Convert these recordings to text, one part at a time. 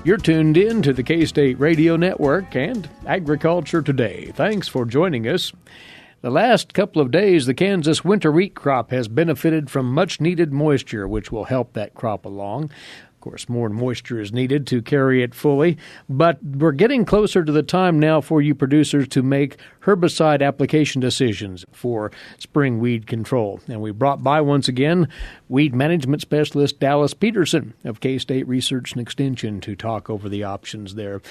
You're tuned in to the K-State Radio Network and Agriculture Today. Thanks for joining us. The last couple of days, the Kansas winter wheat crop has benefited from much-needed moisture, which will help that crop along. Of course, more moisture is needed to carry it fully, but we're getting closer to the time now for you producers to make herbicide application decisions for spring weed control. And we brought by once again weed management specialist Dallas Peterson of K-State Research and Extension to talk over the options there.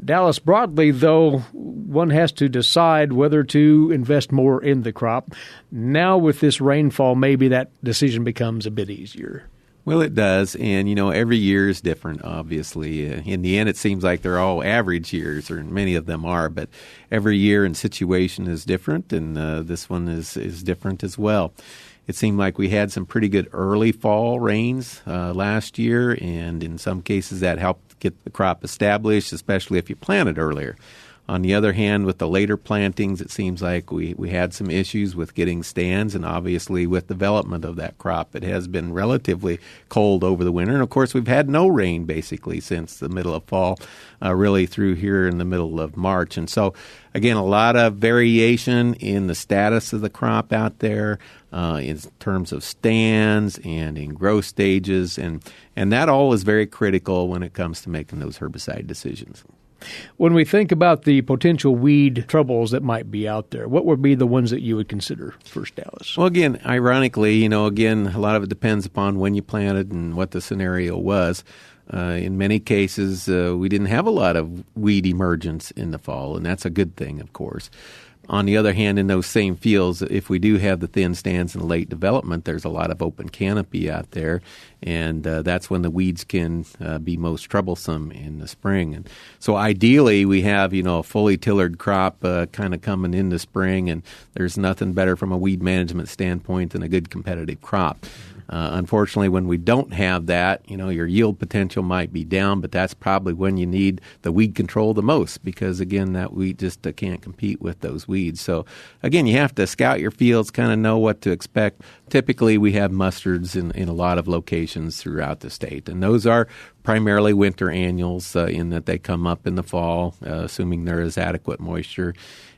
Dallas, broadly, though, one has to decide whether to invest more in the crop. Now with this rainfall, maybe that decision becomes a bit easier. Well, it does, and, every year is different, obviously. In the end, it seems like they're all average years, or many of them are, but every year and situation is different, and this one is different as well. It seemed like we had some pretty good early fall rains last year, and in some cases that helped get the crop established, especially if you planted earlier. On the other hand, with the later plantings, it seems like we had some issues with getting stands and obviously with development of that crop. It has been relatively cold over the winter. And, of course, we've had no rain basically since the middle of fall, really through here in the middle of March. And so, again, a lot of variation in the status of the crop out there in terms of stands and in growth stages. And that all is very critical when it comes to making those herbicide decisions. When we think about the potential weed troubles that might be out there, what would be the ones that you would consider first, Dallas? Well, again, ironically, a lot of it depends upon when you planted and what the scenario was. In many cases, we didn't have a lot of weed emergence in the fall, and that's a good thing, of course. On the other hand, in those same fields, if we do have the thin stands and late development, there's a lot of open canopy out there, and that's when the weeds can be most troublesome in the spring. And so ideally, we have, a fully tillered crop kind of coming into spring, and there's nothing better from a weed management standpoint than a good competitive crop. Unfortunately, when we don't have that, your yield potential might be down, but that's probably when you need the weed control the most because, again, that wheat just can't compete with those weeds. So, again, you have to scout your fields, kind of know what to expect. Typically, we have mustards in a lot of locations throughout the state, and those are primarily winter annuals in that they come up in the fall, assuming there is adequate moisture,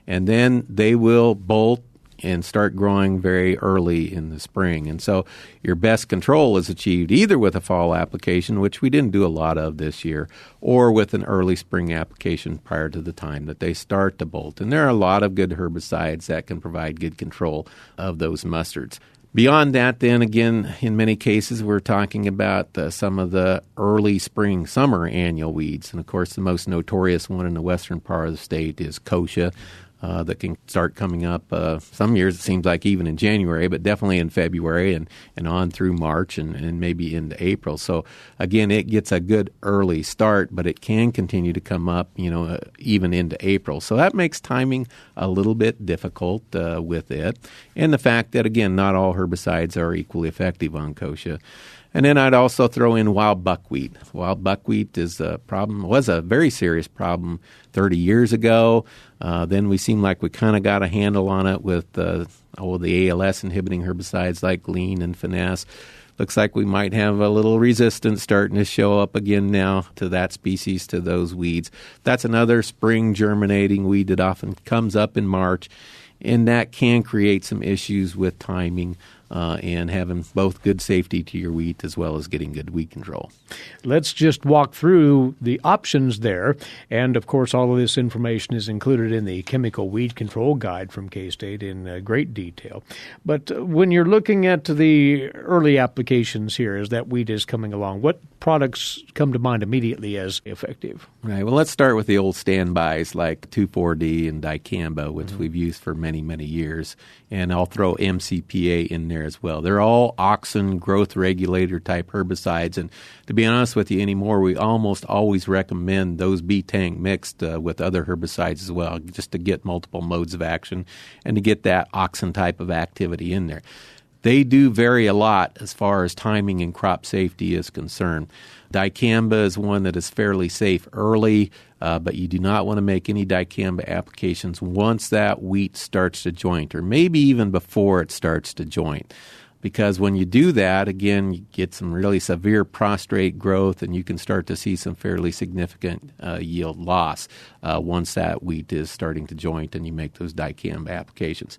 and then they will bolt and start growing very early in the spring. And so your best control is achieved either with a fall application, which we didn't do a lot of this year, or with an early spring application prior to the time that they start to bolt. And there are a lot of good herbicides that can provide good control of those mustards. Beyond that, then, again, in many cases, we're talking about some of the early spring, summer annual weeds. And, of course, the most notorious one in the western part of the state is kochia. That can start coming up some years, it seems like even in January, but definitely in February and on through March and maybe into April. So, again, it gets a good early start, but it can continue to come up, even into April. So that makes timing a little bit difficult with it. And the fact that, again, not all herbicides are equally effective on kochia. And then I'd also throw in wild buckwheat. Wild buckwheat was a very serious problem 30 years ago. Then we seem like we kind of got a handle on it with the ALS inhibiting herbicides like lean and finesse. Looks like we might have a little resistance starting to show up again now to that species, to those weeds. That's another spring germinating weed that often comes up in March, and that can create some issues with timing and having both good safety to your wheat as well as getting good weed control. Let's just walk through the options there. And, of course, all of this information is included in the Chemical Weed Control Guide from K-State in great detail. But when you're looking at the early applications here as that wheat is coming along, what products come to mind immediately as effective? Right. Well, let's start with the old standbys like 2,4-D and dicamba, which we've used for many, many years. And I'll throw MCPA in there as well. They're all auxin growth regulator type herbicides. And to be honest with you anymore, we almost always recommend those be tank mixed with other herbicides as well, just to get multiple modes of action and to get that auxin type of activity in there. They do vary a lot as far as timing and crop safety is concerned. Dicamba is one that is fairly safe early, but you do not want to make any dicamba applications once that wheat starts to joint, or maybe even before it starts to joint. because when you do that, again, you get some really severe prostrate growth, and you can start to see some fairly significant yield loss once that wheat is starting to joint and you make those dicamba applications.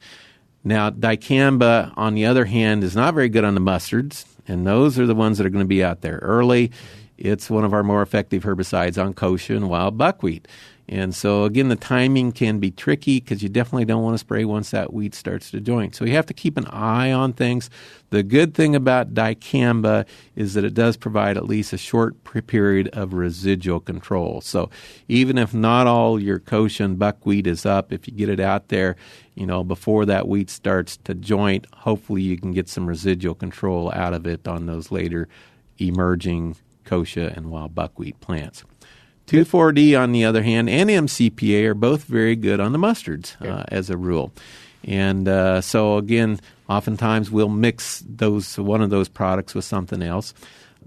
Now, dicamba, on the other hand, is not very good on the mustards, and those are the ones that are going to be out there early. It's one of our more effective herbicides on kochia and wild buckwheat. And so, again, the timing can be tricky because you definitely don't want to spray once that wheat starts to joint. So you have to keep an eye on things. The good thing about dicamba is that it does provide at least a short period of residual control. So even if not all your kochia and buckwheat is up, if you get it out there, before that wheat starts to joint, hopefully you can get some residual control out of it on those later emerging kochia and wild buckwheat plants. 2,4-D, on the other hand, and MCPA are both very good on the mustards as a rule. And so, again, oftentimes we'll mix one of those products with something else.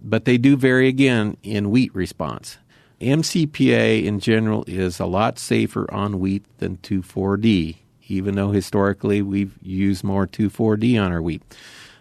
But they do vary, again, in wheat response. MCPA, in general, is a lot safer on wheat than 2,4-D, even though historically we've used more 2,4-D on our wheat.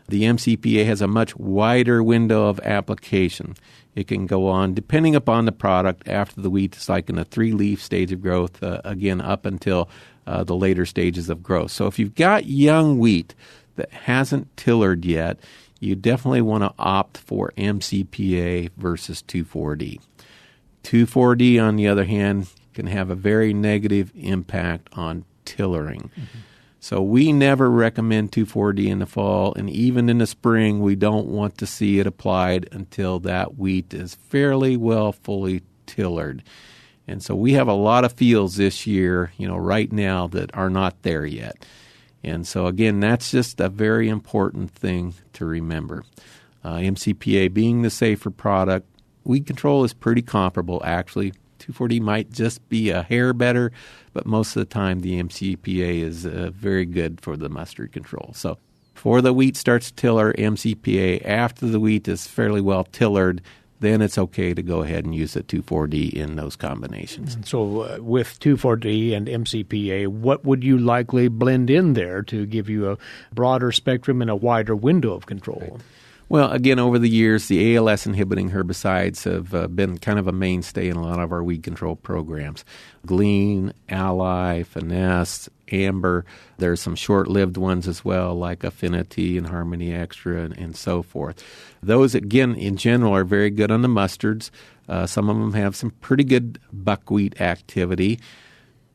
The MCPA has a much wider window of application. It can go on, depending upon the product, after the wheat is like in a 3-leaf stage of growth, again, up until the later stages of growth. So if you've got young wheat that hasn't tillered yet, you definitely want to opt for MCPA versus 2,4-D. 2,4-D, on the other hand, can have a very negative impact on tillering. Mm-hmm. So we never recommend 2,4-D in the fall, and even in the spring, we don't want to see it applied until that wheat is fairly well fully tillered. And so we have a lot of fields this year, right now that are not there yet. And so, again, that's just a very important thing to remember. MCPA being the safer product, weed control is pretty comparable, actually. 2,4-D might just be a hair better, but most of the time the MCPA is very good for the mustard control. So before the wheat starts to tiller, MCPA. After the wheat is fairly well tillered, then it's okay to go ahead and use the 2,4-D in those combinations. So with 2,4-D and MCPA, what would you likely blend in there to give you a broader spectrum and a wider window of control? Right. Well, again, over the years, the ALS-inhibiting herbicides have been kind of a mainstay in a lot of our weed control programs. Glean, Ally, Finesse, Amber. There's some short-lived ones as well, like Affinity and Harmony Extra and so forth. Those, again, in general, are very good on the mustards. Some of them have some pretty good buckwheat activity.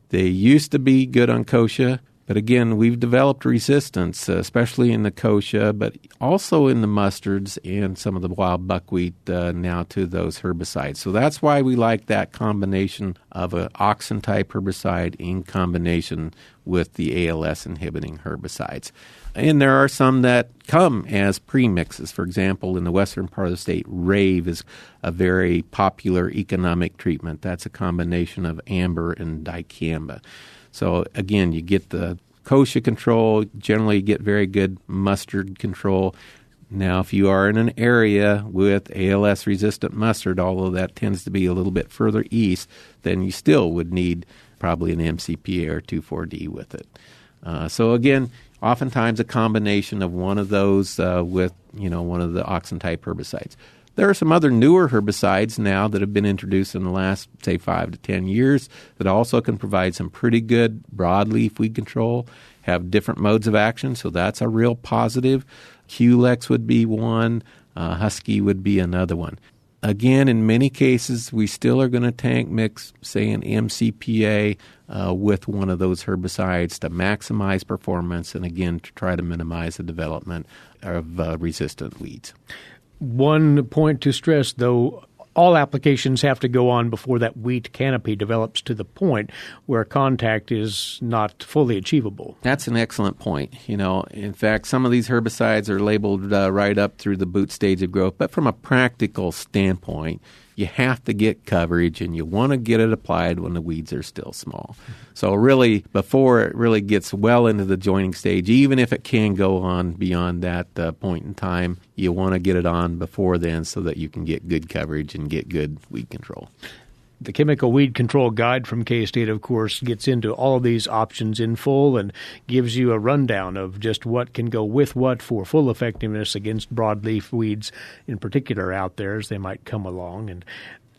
They used to be good on kochia. But again, we've developed resistance, especially in the kochia, but also in the mustards and some of the wild buckwheat now to those herbicides. So that's why we like that combination of an auxin-type herbicide in combination with the ALS-inhibiting herbicides. And there are some that come as premixes. For example, in the western part of the state, Rave is a very popular economic treatment. That's a combination of amber and dicamba. So, again, you get the kochia control. Generally, you get very good mustard control. Now, if you are in an area with ALS-resistant mustard, although that tends to be a little bit further east, then you still would need probably an MCPA or 2,4-D with it. So, again, oftentimes a combination of one of those with, one of the auxin-type herbicides. There are some other newer herbicides now that have been introduced in the last, say, 5 to 10 years that also can provide some pretty good broadleaf weed control, have different modes of action, so that's a real positive. Culex would be one. Husky would be another one. Again, in many cases, we still are going to tank mix, say, an MCPA with one of those herbicides to maximize performance and, again, to try to minimize the development of resistant weeds. One point to stress, though, all applications have to go on before that wheat canopy develops to the point where contact is not fully achievable. That's an excellent point. In fact, some of these herbicides are labeled right up through the boot stage of growth, but from a practical standpoint, you have to get coverage, and you want to get it applied when the weeds are still small. So really, before it really gets well into the joining stage, even if it can go on beyond that point in time, you want to get it on before then so that you can get good coverage and get good weed control. The Chemical Weed Control Guide from K-State, of course, gets into all of these options in full and gives you a rundown of just what can go with what for full effectiveness against broadleaf weeds in particular out there as they might come along. And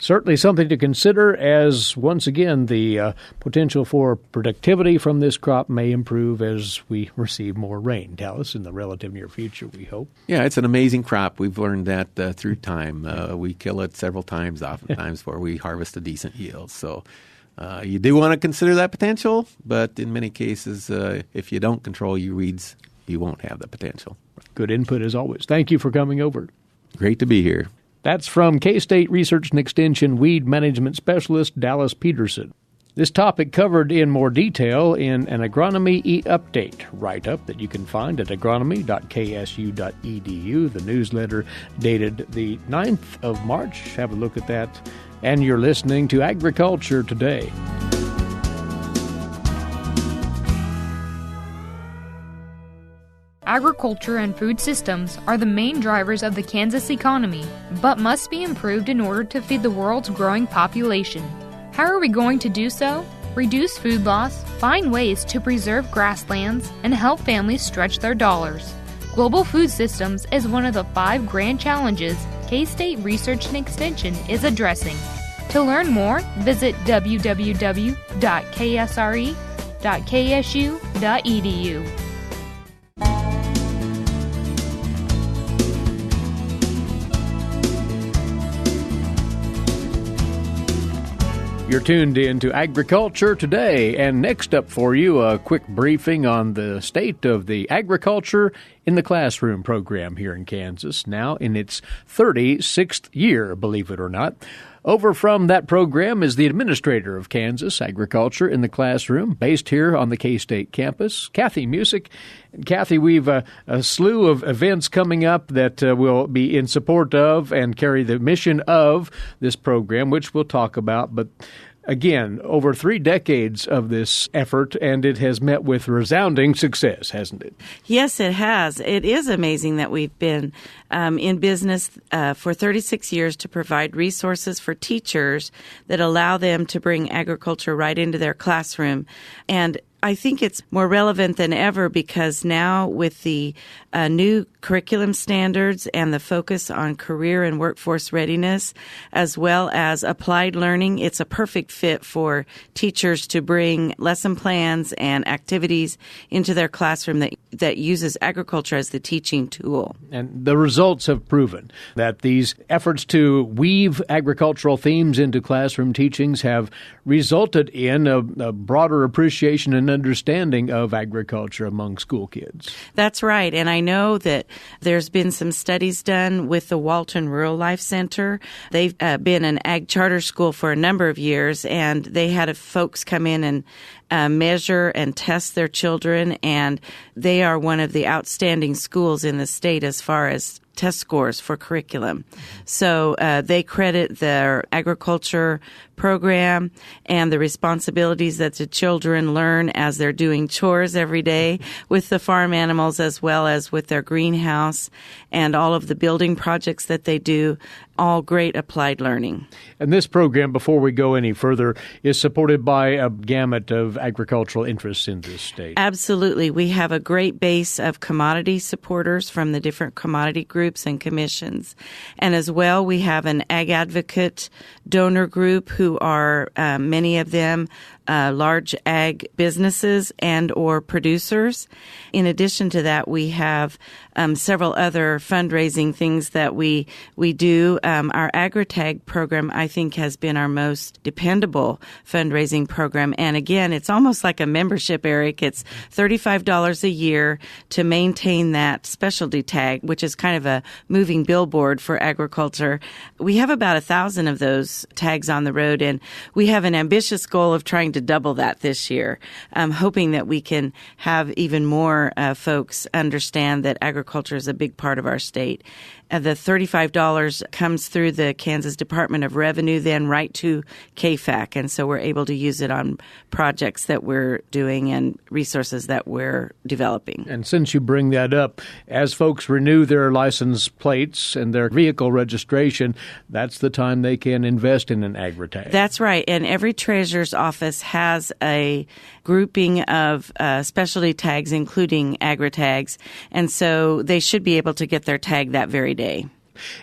certainly something to consider as, once again, the potential for productivity from this crop may improve as we receive more rain, Dallas, in the relative near future, we hope. Yeah, it's an amazing crop. We've learned that through time. We kill it several times, oftentimes, before we harvest a decent yield. So you do want to consider that potential, but in many cases, if you don't control your weeds, you won't have the potential. Good input as always. Thank you for coming over. Great to be here. That's from K-State Research and Extension Weed Management Specialist Dallas Peterson. This topic covered in more detail in an Agronomy e-update write-up that you can find at agronomy.ksu.edu, the newsletter dated the 9th of March. Have a look at that. And you're listening to Agriculture Today. Agriculture and food systems are the main drivers of the Kansas economy, but must be improved in order to feed the world's growing population. How are we going to do so? Reduce food loss, find ways to preserve grasslands, and help families stretch their dollars. Global food systems is one of the 5 grand challenges K-State Research and Extension is addressing. To learn more, visit www.ksre.ksu.edu. You're tuned in to Agriculture Today, and next up for you, a quick briefing on the state of the Agriculture in the Classroom program here in Kansas, now in its 36th year, believe it or not. Over from that program is the administrator of Kansas Agriculture in the Classroom, based here on the K-State campus, Cathy Musick. And Cathy, we've a slew of events coming up that will be in support of and carry the mission of this program, which we'll talk about. But again, over 3 decades of this effort, and it has met with resounding success, hasn't it? Yes, it has. It is amazing that we've been in business for 36 years to provide resources for teachers that allow them to bring agriculture right into their classroom. And I think it's more relevant than ever because now with the new curriculum standards and the focus on career and workforce readiness, as well as applied learning, it's a perfect fit for teachers to bring lesson plans and activities into their classroom that uses agriculture as the teaching tool. And the results have proven that these efforts to weave agricultural themes into classroom teachings have resulted in a broader appreciation and understanding of agriculture among school kids. That's right. And I know that there's been some studies done with the Walton Rural Life Center. They've been an ag charter school for a number of years, and they had folks come in and measure and test their children, and they are one of the outstanding schools in the state as far as test scores for curriculum. So they credit their agriculture program and the responsibilities that the children learn as they're doing chores every day with the farm animals as well as with their greenhouse and all of the building projects that they do, all great applied learning. And this program, before we go any further, is supported by a gamut of agricultural interests in this state. Absolutely. We have a great base of commodity supporters from the different commodity groups and commissions. And as well, we have an ag advocate donor group who are, many of them, large ag businesses and or producers. In addition to that, we have several other fundraising things that we do. Our AgriTag program, I think, has been our most dependable fundraising program. And again, it's almost like a membership, Eric. It's $35 a year to maintain that specialty tag, which is kind of a moving billboard for agriculture. We have about 1,000 of those tags on the road, and we have an ambitious goal of trying to to double that this year. I'm hoping that we can have even more folks understand that agriculture is a big part of our state. The $35 comes through the Kansas Department of Revenue, then right to KFAC, and so we're able to use it on projects that we're doing and resources that we're developing. And since you bring that up, as folks renew their license plates and their vehicle registration, that's the time they can invest in an agri-tag. That's right, and every treasurer's office has a grouping of specialty tags, including agri-tags, and so they should be able to get their tag that very day.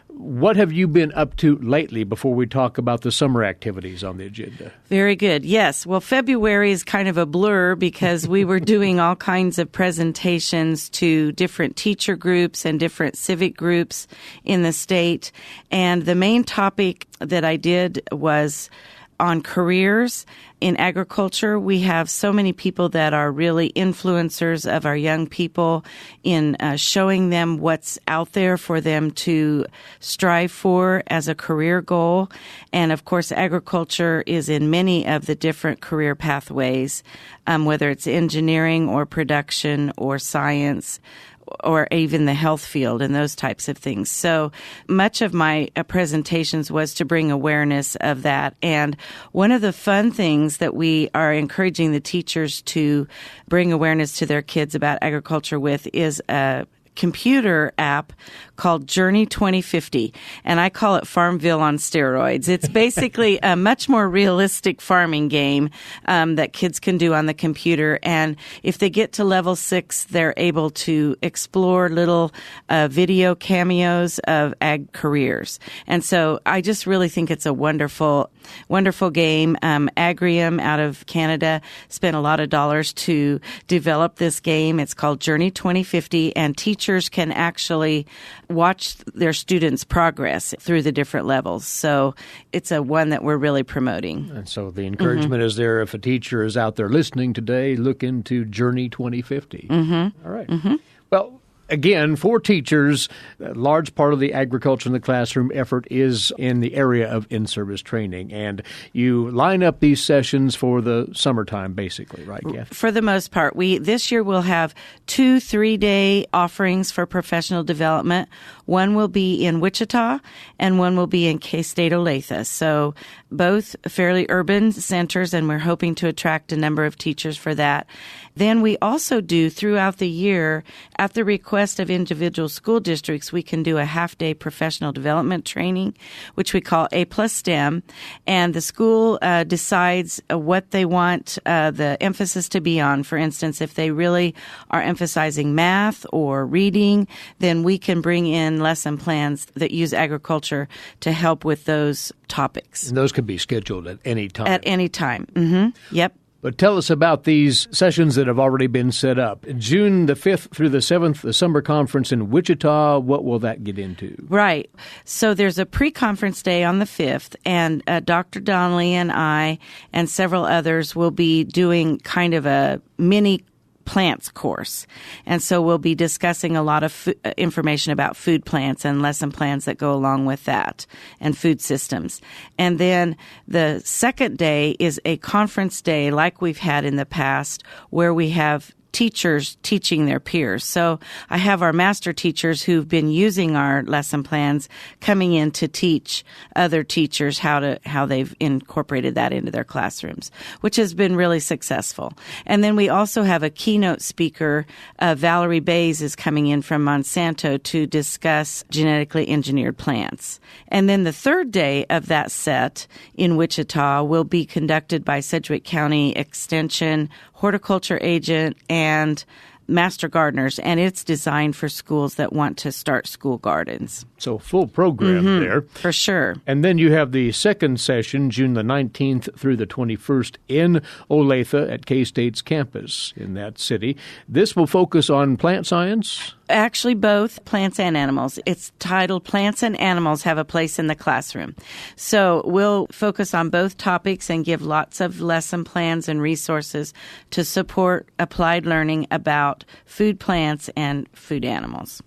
What have you been up to lately before we talk about the summer activities on the agenda? Very good. Yes. Well, February is kind of a blur because we were doing all kinds of presentations to different teacher groups and different civic groups in the state. And the main topic that I did was on careers in agriculture. We have so many people that are really influencers of our young people in showing them what's out there for them to strive for as a career goal. And of course, agriculture is in many of the different career pathways, whether it's engineering or production or science, or even the health field and those types of things. So much of my presentations was to bring awareness of that. And one of the fun things that we are encouraging the teachers to bring awareness to their kids about agriculture with is a computer app called Journey 2050, and I call it Farmville on steroids. It's basically a much more realistic farming game that kids can do on the computer, and if they get to level 6, they're able to explore little video cameos of ag careers. And so I just really think it's a wonderful game. Agrium out of Canada spent a lot of dollars to develop this game. It's called Journey 2050, and teachers can actually watch their students' progress through the different levels. So it's a one that we're really promoting. And so the encouragement is there, if a teacher is out there listening today, look into Journey 2050. All right. Well, again, for teachers, a large part of the agriculture in the classroom effort is in the area of in-service training. And you line up these sessions for the summertime, basically, right, Kathy? For the most part. This year we'll have 2 3-day offerings for professional development. One will be in Wichita and one will be in K-State Olathe. So both fairly urban centers, and we're hoping to attract a number of teachers for that. Then we also do throughout the year, at the request of individual school districts, we can do a half-day professional development training, which we call A+ STEM. And the school decides what they want the emphasis to be on. For instance, if they really are emphasizing math or reading, then we can bring in lesson plans that use agriculture to help with those topics. And those can be scheduled at any time. At any time. Yep. But tell us about these sessions that have already been set up. June the 5th through the 7th, the summer conference in Wichita. What will that get into? Right. So there's a pre-conference day on the 5th, and Dr. Donnelly and I and several others will be doing kind of a mini plants course. And so we'll be discussing a lot of information about food plants and lesson plans that go along with that and food systems. And then the second day is a conference day like we've had in the past, where we have teachers teaching their peers. So I have our master teachers who've been using our lesson plans coming in to teach other teachers how they've incorporated that into their classrooms, which has been really successful. And then we also have a keynote speaker. Valerie Bays is coming in from Monsanto to discuss genetically engineered plants. And then the third day of that set in Wichita will be conducted by Sedgwick County Extension horticulture agent and master gardeners, and it's designed for schools that want to start school gardens. So full program there. For sure. And then you have the second session, June the 19th through the 21st in Olathe at K-State's campus in that city. This will focus on plant science? Actually, both plants and animals. It's titled Plants and Animals Have a Place in the Classroom. So we'll focus on both topics and give lots of lesson plans and resources to support applied learning about food plants and food animals.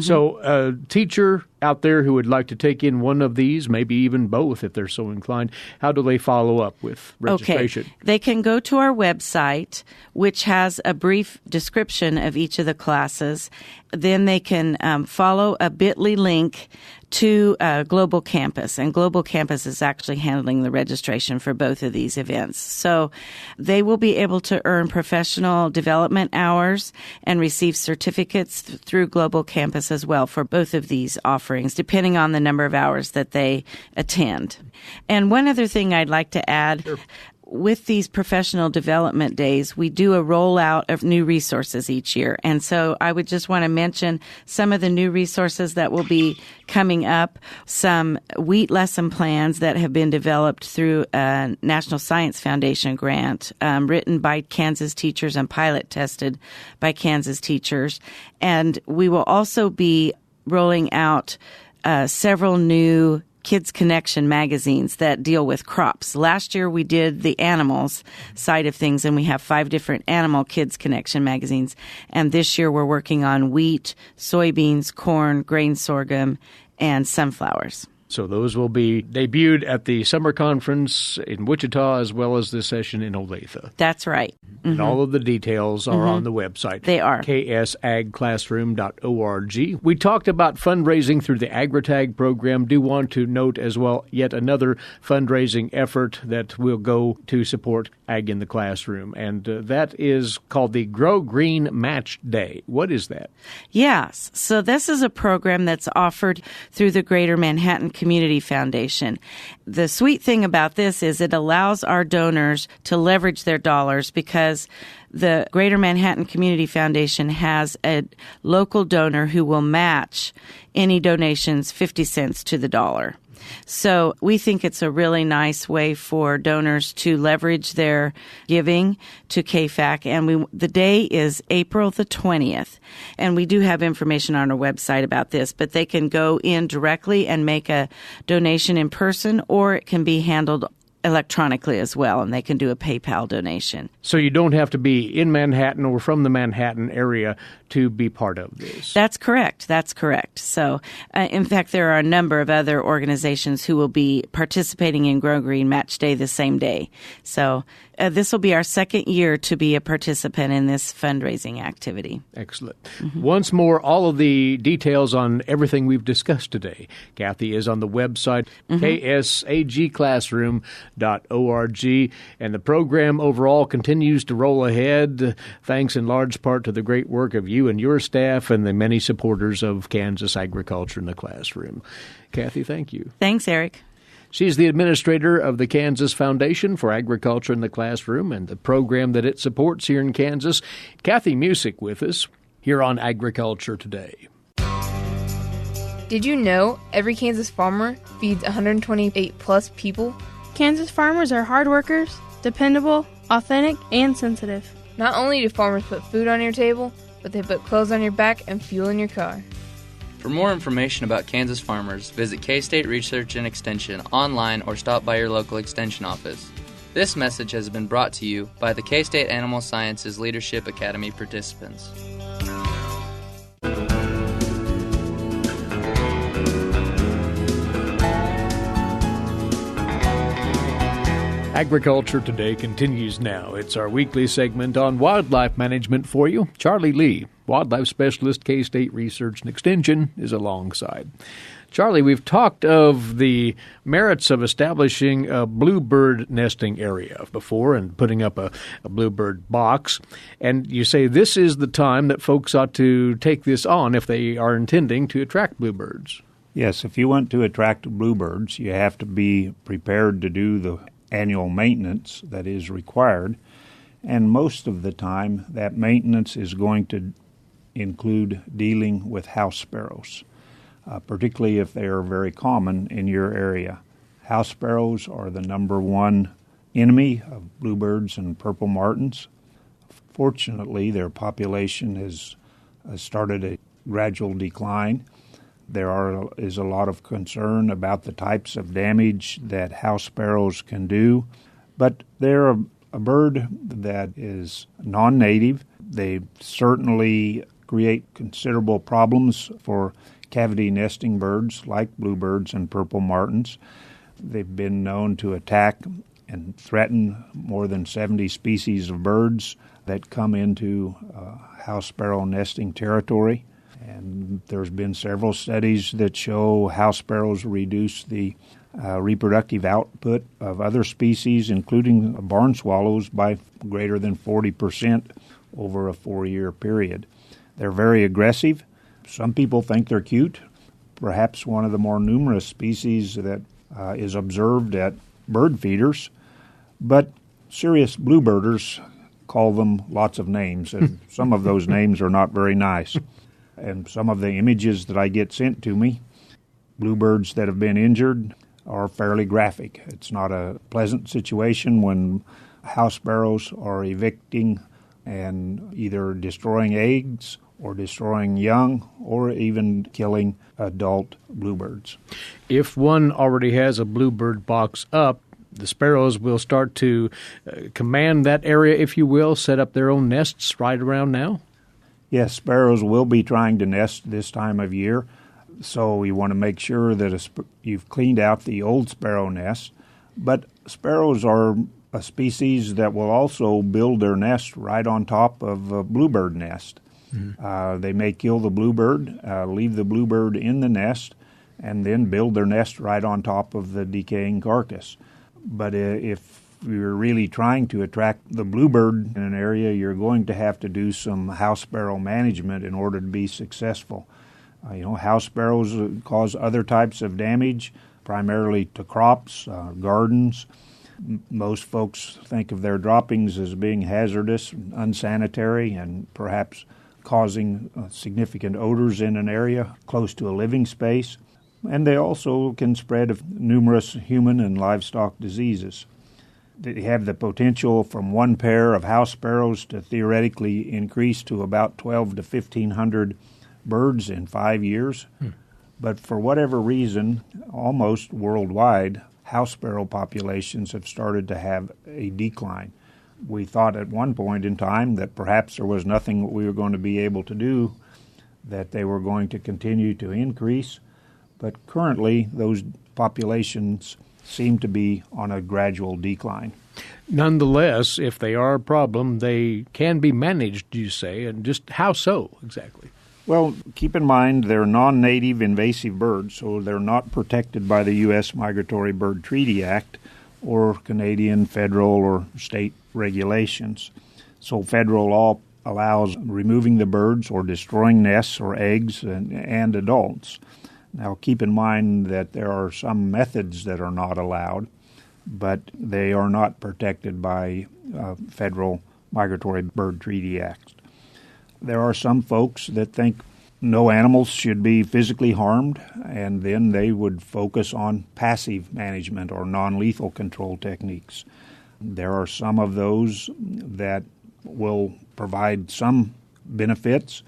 So a teacher out there who would like to take in one of these, maybe even both if they're so inclined, how do they follow up with registration? Okay. They can go to our website, which has a brief description of each of the classes. Then they can follow a bit.ly link to Global Campus, and Global Campus is actually handling the registration for both of these events. So they will be able to earn professional development hours and receive certificates through Global Campus as well for both of these offerings, depending on the number of hours that they attend. And one other thing I'd like to add, sure. With these professional development days, we do a rollout of new resources each year. And so I would just want to mention some of the new resources that will be coming up, some wheat lesson plans that have been developed through a National Science Foundation grant, written by Kansas teachers and pilot tested by Kansas teachers. And we will also be rolling out several new Kids Connection magazines that deal with crops. Last year we did the animals side of things, and we have 5 different animal Kids Connection magazines. And this year we're working on wheat, soybeans, corn, grain sorghum, and sunflowers. So those will be debuted at the summer conference in Wichita as well as this session in Olathe. That's right. Mm-hmm. And all of the details are on the website. They are. ksagclassroom.org. We talked about fundraising through the AgriTag program. Do want to note as well yet another fundraising effort that will go to support Ag in the Classroom, and that is called the Grow Green Match Day. What is that? Yes. So this is a program that's offered through the Greater Manhattan Community Foundation. The sweet thing about this is it allows our donors to leverage their dollars because the Greater Manhattan Community Foundation has a local donor who will match any donations 50 cents to the dollar. So we think it's a really nice way for donors to leverage their giving to KFAC. And the day is April the 20th. And we do have information on our website about this, but they can go in directly and make a donation in person, or it can be handled electronically as well, and they can do a PayPal donation. So you don't have to be in Manhattan or from the Manhattan area to be part of this. That's correct. That's correct. So, in fact, there are a number of other organizations who will be participating in Grow Green Match Day the same day. So this will be our second year to be a participant in this fundraising activity. Excellent. Mm-hmm. Once more, all of the details on everything we've discussed today, Cathy, is on the website, ksagclassroom.org, and the program overall continues to roll ahead, thanks in large part to the great work of you and your staff and the many supporters of Kansas Agriculture in the Classroom. Cathy, thank you. Thanks, Eric. She's the administrator of the Kansas Foundation for Agriculture in the Classroom and the program that it supports here in Kansas. Cathy Musick with us here on Agriculture Today. Did you know every Kansas farmer feeds 128-plus people? Kansas farmers are hard workers, dependable, authentic, and sensitive. Not only do farmers put food on your table, but they put clothes on your back and fuel in your car. For more information about Kansas farmers, visit K-State Research and Extension online or stop by your local Extension office. This message has been brought to you by the K-State Animal Sciences Leadership Academy participants. Agriculture Today continues now. It's our weekly segment on wildlife management for you. Charlie Lee, wildlife specialist, K-State Research and Extension, is alongside. Charlie, we've talked of the merits of establishing a bluebird nesting area before and putting up a bluebird box. And you say this is the time that folks ought to take this on if they are intending to attract bluebirds. Yes, if you want to attract bluebirds, you have to be prepared to do the annual maintenance that is required, and most of the time that maintenance is going to include dealing with house sparrows, particularly if they are very common in your area. House sparrows are the number one enemy of bluebirds and purple martins. Fortunately, their population has started a gradual decline. There is a lot of concern about the types of damage that house sparrows can do, but they're a bird that is non-native. They certainly create considerable problems for cavity nesting birds like bluebirds and purple martins. They've been known to attack and threaten more than 70 species of birds that come into house sparrow nesting territory. And there's been several studies that show house sparrows reduce the reproductive output of other species, including barn swallows, by greater than 40% over a 4-year period. They're very aggressive. Some people think they're cute. Perhaps one of the more numerous species that is observed at bird feeders. But serious bluebirders call them lots of names, and some of those names are not very nice. And some of the images that I get sent to me, bluebirds that have been injured, are fairly graphic. It's not a pleasant situation when house sparrows are evicting and either destroying eggs or destroying young or even killing adult bluebirds. If one already has a bluebird box up, the sparrows will start to command that area, if you will, set up their own nests right around now? Yes, sparrows will be trying to nest this time of year, so we want to make sure that you've cleaned out the old sparrow nest. But sparrows are a species that will also build their nest right on top of a bluebird nest. Mm-hmm. They may kill the bluebird, leave the bluebird in the nest, and then build their nest right on top of the decaying carcass. But if you're really trying to attract the bluebird in an area, you're going to have to do some house sparrow management in order to be successful. House sparrows cause other types of damage, primarily to crops, gardens. Most folks think of their droppings as being hazardous, unsanitary, and perhaps causing significant odors in an area close to a living space. And they also can spread numerous human and livestock diseases. They have the potential from one pair of house sparrows to theoretically increase to about 12 to 1,500 birds in 5 years. But for whatever reason, almost worldwide, house sparrow populations have started to have a decline. We thought at one point in time that perhaps there was nothing we were going to be able to do, that they were going to continue to increase. But currently, those populations seem to be on a gradual decline. Nonetheless, if they are a problem, they can be managed, you say, and just how so exactly? Well, keep in mind they're non-native invasive birds, so they're not protected by the U.S. Migratory Bird Treaty Act or Canadian federal or state regulations. So federal law allows removing the birds or destroying nests or eggs and adults. Now, keep in mind that there are some methods that are not allowed, but they are not protected by federal Migratory Bird Treaty Act. There are some folks that think no animals should be physically harmed, and then they would focus on passive management or non-lethal control techniques. There are some of those that will provide some benefits,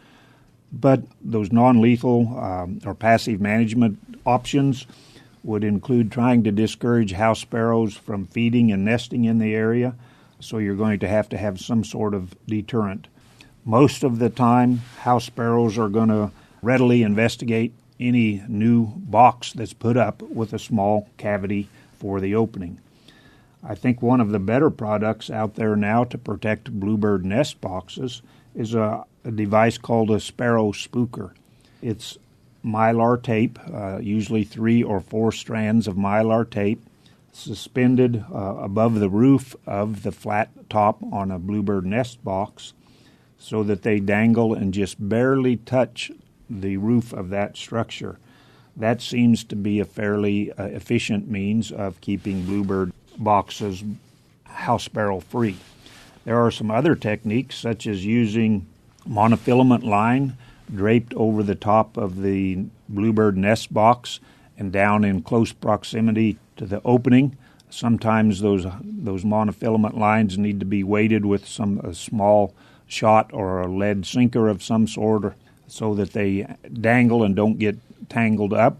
but those non-lethal or passive management options would include trying to discourage house sparrows from feeding and nesting in the area, so you're going to have some sort of deterrent. Most of the time, house sparrows are going to readily investigate any new box that's put up with a small cavity for the opening. I think one of the better products out there now to protect bluebird nest boxes is a device called a sparrow spooker. It's mylar tape, usually 3 or 4 strands of mylar tape, suspended above the roof of the flat top on a bluebird nest box, so that they dangle and just barely touch the roof of that structure. That seems to be a fairly efficient means of keeping bluebird boxes house sparrow free. There are some other techniques, such as using monofilament line draped over the top of the bluebird nest box and down in close proximity to the opening. Sometimes those monofilament lines need to be weighted with a small shot or a lead sinker of some sort so that they dangle and don't get tangled up.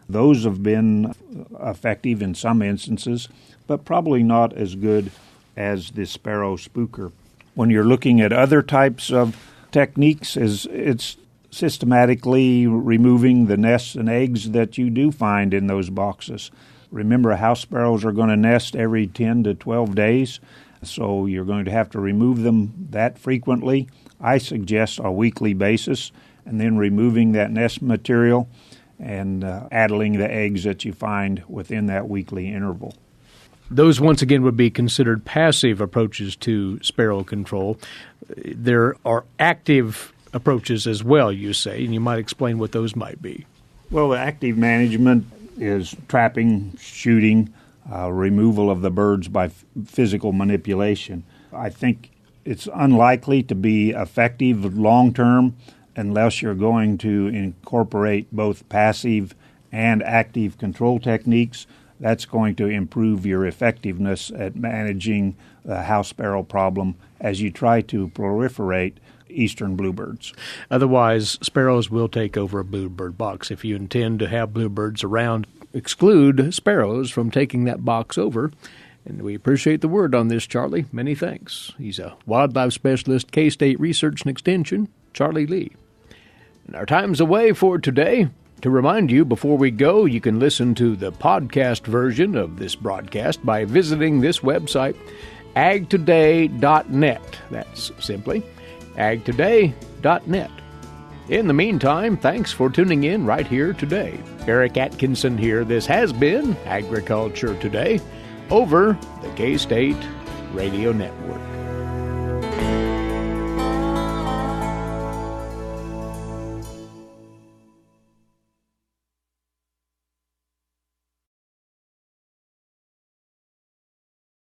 Those have been effective in some instances, but probably not as good as the sparrow spooker. When you're looking at other types of techniques is it's systematically removing the nests and eggs that you do find in those boxes. Remember, house sparrows are going to nest every 10 to 12 days, so you're going to have to remove them that frequently. I suggest a weekly basis, and then removing that nest material and addling the eggs that you find within that weekly interval. Those, once again, would be considered passive approaches to sparrow control. There are active approaches as well, you say, and you might explain what those might be. Well, the active management is trapping, shooting, removal of the birds by physical manipulation. I think it's unlikely to be effective long-term unless you're going to incorporate both passive and active control techniques. That's going to improve your effectiveness at managing the house sparrow problem as you try to proliferate eastern bluebirds. Otherwise, sparrows will take over a bluebird box. If you intend to have bluebirds around, exclude sparrows from taking that box over. And we appreciate the word on this, Charlie. Many thanks. He's a wildlife specialist, K-State Research and Extension, Charlie Lee. And our time's away for today. To remind you, before we go, you can listen to the podcast version of this broadcast by visiting this website, agtoday.net. That's simply agtoday.net. In the meantime, thanks for tuning in right here today. Eric Atkinson here. This has been Agriculture Today over the K-State Radio Network.